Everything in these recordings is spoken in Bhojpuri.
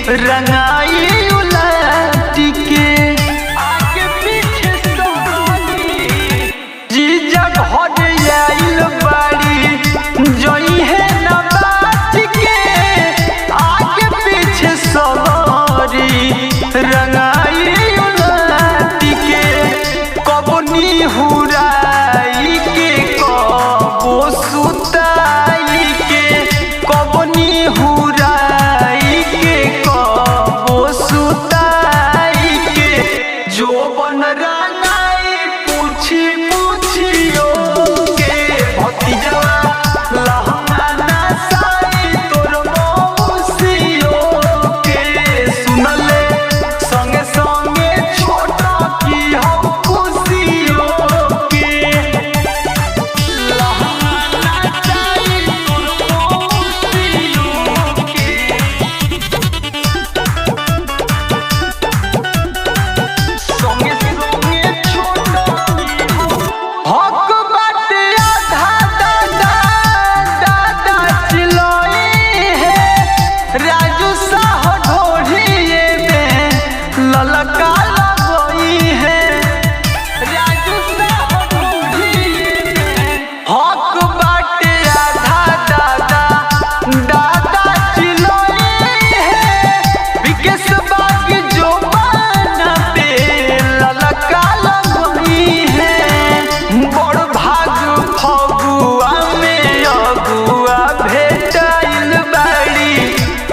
रंगाई उलट के आगे पीछे सोनी जीजा घर आइल बाड़ी जोई है न बात के आगे पीछे सोरी रंगाई उलट के कबनी हुराई के कबो सुताई के कबनी हुराई के जो बन रंगाई पूछी पूछियो के भतीजा लहंगा ना साई तोर मौसियो के सुनले संगे संगे छोटा की हम खुशियो के लहंगा ना साई तोर मौसियो के हक बाटे आधा दादा दादा चिलोई है राजू साह ढोढ़िए में ललका लगोई है राजू साह ढोढ़िए में हक बाटे आधा दादा दादा चिलोई है विकेश बागी जो बना पे ललका लगोई है बड़ भाग फगुआ में अगुआ भेटाइल बाड़ी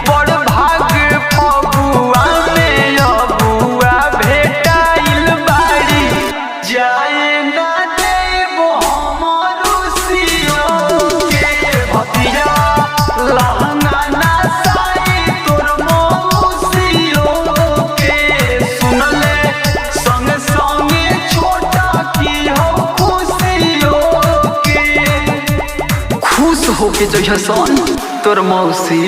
बड़ भाग फगुआ में अगुआ भेटाइल बाड़ी जाए ना देबो हमर रुसियो के भतीजा लहंगा ना साई तोर मौसियो के सुनले संगे संगे छोटा की हो खुशियो के खुश होके जइहसन तोर मौसी।